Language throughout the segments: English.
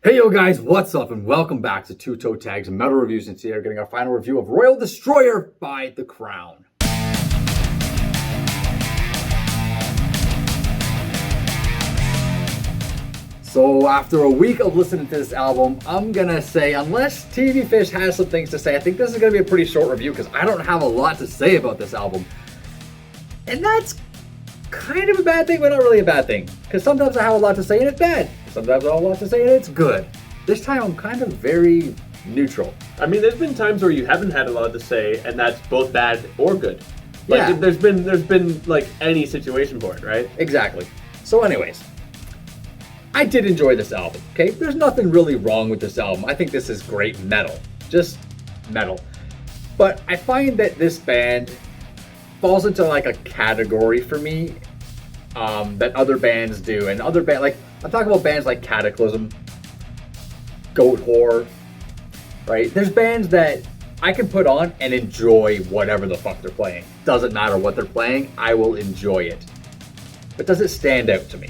Hey yo guys, what's up and welcome back to Two Toe Tags Metal Reviews, and today we're getting our final review of Royal Destroyer by The Crown. So after a week of listening to this album, I'm gonna say, unless TV Fish has some things to say, I think this is gonna be a pretty short review because I don't have a lot to say about this album. And that's kind of a bad thing, but not really a bad thing. Because sometimes I have a lot to say and it's bad. Sometimes I have a lot to say and it's good. This time I'm kind of very neutral. I mean, there's been times where you haven't had a lot to say, and that's both bad or good. Like, Yeah. there's been like any situation for it, right? Exactly. So anyways, I did enjoy this album, okay? There's nothing really wrong with this album. I think this is great metal. Just metal. But I find that this band falls into like a category for me that other bands do. And other bands, like, I'm talking about bands like Cataclysm, Goat Whore, right? There's bands that I can put on and enjoy whatever the fuck they're playing. Doesn't matter what they're playing, I will enjoy it. But does it stand out to me?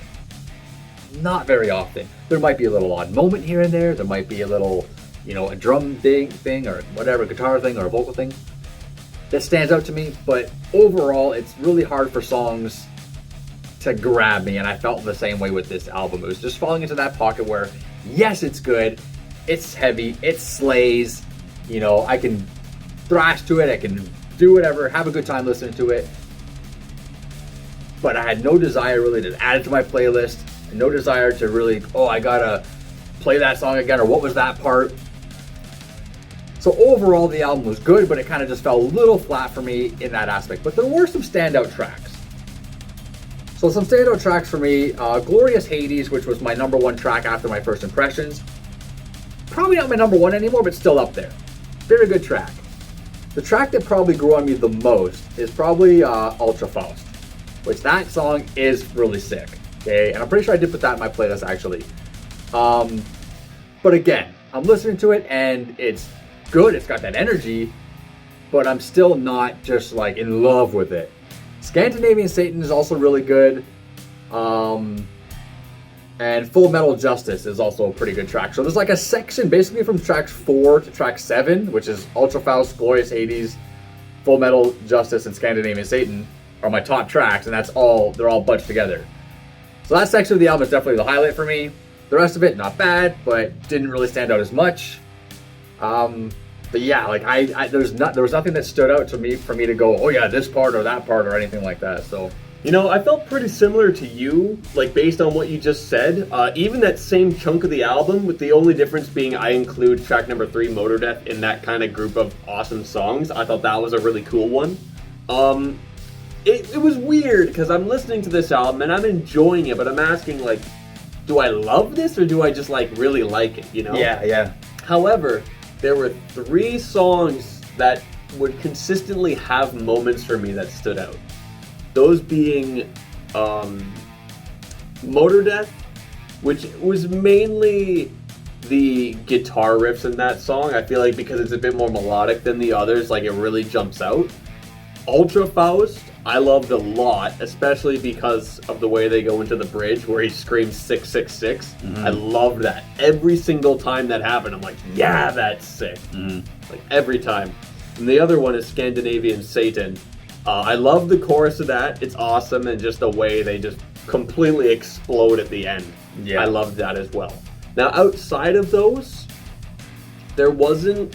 Not very often. There might be a little odd moment here and there. There might be a little, a drum thing or whatever, guitar thing or a vocal thing that stands out to me. But overall, it's really hard for songs to grab me, and I felt the same way with this album. It was just falling into that pocket where, yes, it's good, it's heavy, it slays, I can thrash to it, I can do whatever, have a good time listening to it. But I had no desire really to add it to my playlist, and no desire to really, I gotta play that song again, or what was that part? So overall, the album was good, but it kind of just fell a little flat for me in that aspect. But there were some standout tracks. So some standout tracks for me, Glorious Hades, which was my number one track after my first impressions. Probably not my number one anymore, but still up there. Very good track. The track that probably grew on me the most is probably Ultra Faust, which that song is really sick. Okay, and I'm pretty sure I did put that in my playlist actually. But again, I'm listening to it and it's good, it's got that energy, but I'm still not just like in love with it. Scandinavian Satan is also really good. And Full Metal Justice is also a pretty good track. So there's like a section basically from track 4 to track 7, which is Ultra Faust, Glorious Hades, Full Metal Justice, and Scandinavian Satan are my top tracks, and they're all bunched together. So that section of the album is definitely the highlight for me. The rest of it, not bad, but didn't really stand out as much. But yeah, like there was nothing that stood out to me for me to go, oh yeah, this part or that part or anything like that. So, I felt pretty similar to you, like based on what you just said. Even that same chunk of the album, with the only difference being I include track number 3, Motor Death, in that kind of group of awesome songs. I thought that was a really cool one. It was weird because I'm listening to this album and I'm enjoying it, but I'm asking, like, do I love this or do I just like really like it? Yeah. However, there were 3 songs that would consistently have moments for me that stood out. Those being Motor Death, which was mainly the guitar riffs in that song. I feel like because it's a bit more melodic than the others, like it really jumps out. Ultra Faust, I loved a lot, especially because of the way they go into the bridge where he screams 666. Mm-hmm. I loved that. Every single time that happened, I'm like, yeah, that's sick. Mm-hmm. Like every time. And the other one is Scandinavian Satan. I love the chorus of that. It's awesome, and just the way they just completely explode at the end. Yeah. I loved that as well. Now, outside of those, there wasn't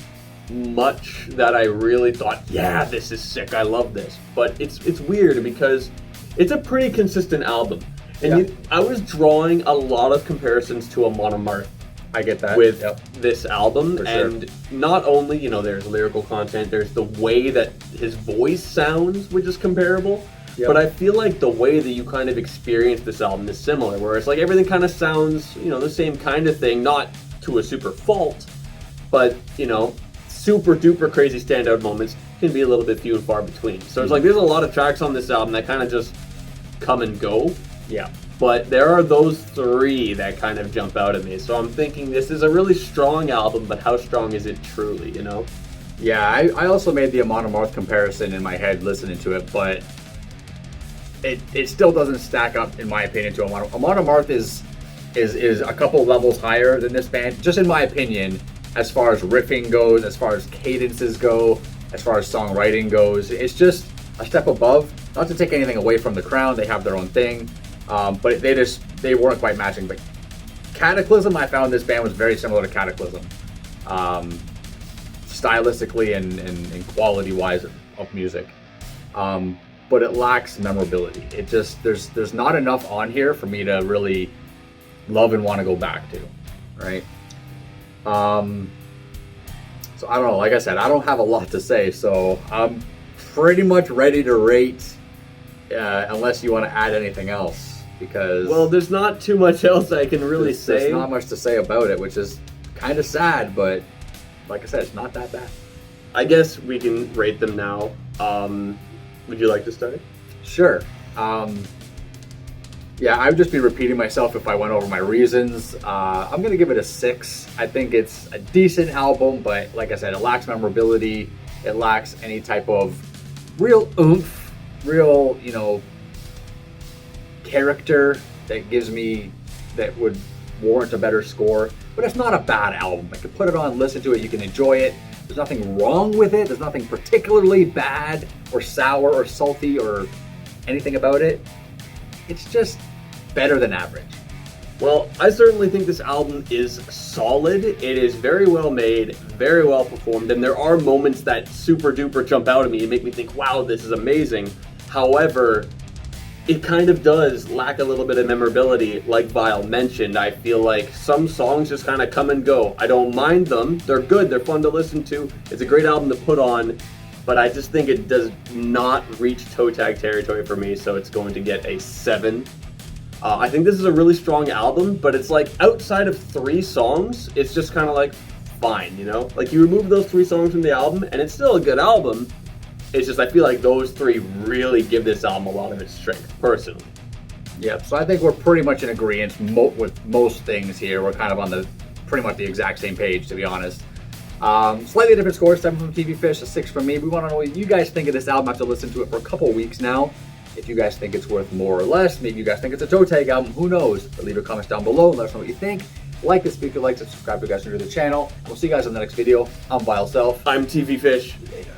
much that I really thought, yeah, this is sick, I love this. But it's weird because it's a pretty consistent album. And I was drawing a lot of comparisons to Amon Amarth. I get that. With this album. For sure. And not only, there's lyrical content, there's the way that his voice sounds, which is comparable. Yep. But I feel like the way that you kind of experience this album is similar, where it's like everything kind of sounds, the same kind of thing, not to a super fault, but, super duper crazy standout moments can be a little bit few and far between. So it's like there's a lot of tracks on this album that kind of just come and go. Yeah. But there are those 3 that kind of jump out at me. So I'm thinking this is a really strong album, but how strong is it truly, Yeah, I also made the Amon Amarth comparison in my head listening to it, but it still doesn't stack up, in my opinion, to Amon Amarth. Is is a couple levels higher than this band, just in my opinion, as far as riffing goes, as far as cadences go, as far as songwriting goes. It's just a step above. Not to take anything away from The Crown, they have their own thing, but they weren't quite matching. But Cataclysm, I found this band was very similar to Cataclysm, stylistically and quality-wise of music. But it lacks memorability. It just there's not enough on here for me to really love and want to go back to, right? So I don't know. Like I said, I don't have a lot to say, so I'm pretty much ready to rate, unless you want to add anything else, because well, there's not too much else I can really say. There's not much to say about it, which is kind of sad, but like I said, it's not that bad. I guess we can rate them now. Would you like to start? Sure. Yeah, I would just be repeating myself if I went over my reasons. I'm going to give it a 6. I think it's a decent album, but like I said, it lacks memorability. It lacks any type of real oomph, real, character that would warrant a better score. But it's not a bad album. I can put it on, listen to it, you can enjoy it. There's nothing wrong with it. There's nothing particularly bad or sour or salty or anything about it. It's just better than average. Well, I certainly think this album is solid. It is very well made, very well performed, and there are moments that super duper jump out at me and make me think, wow, this is amazing. However, it kind of does lack a little bit of memorability, like Vile mentioned. I feel like some songs just kind of come and go. I don't mind them. They're good. They're fun to listen to. It's a great album to put on, but I just think it does not reach toe tag territory for me, so it's going to get a 7. I think this is a really strong album, but it's like outside of 3 songs, it's just kind of like fine, Like you remove those 3 songs from the album, and it's still a good album. It's just I feel like those 3 really give this album a lot of its strength, personally. Yeah, so I think we're pretty much in agreement with most things here. We're kind of on pretty much the exact same page, to be honest. Slightly different scores, 7 from TV Fish, a 6 from me. We want to know what you guys think of this album after listening to it for a couple weeks now. If you guys think it's worth more or less, maybe you guys think it's a toe tag album, who knows? But leave your comments down below and let us know what you think. Like this video, like to subscribe to you guys new to the channel. We'll see you guys in the next video. I'm Vile Self. I'm TV Fish. Later.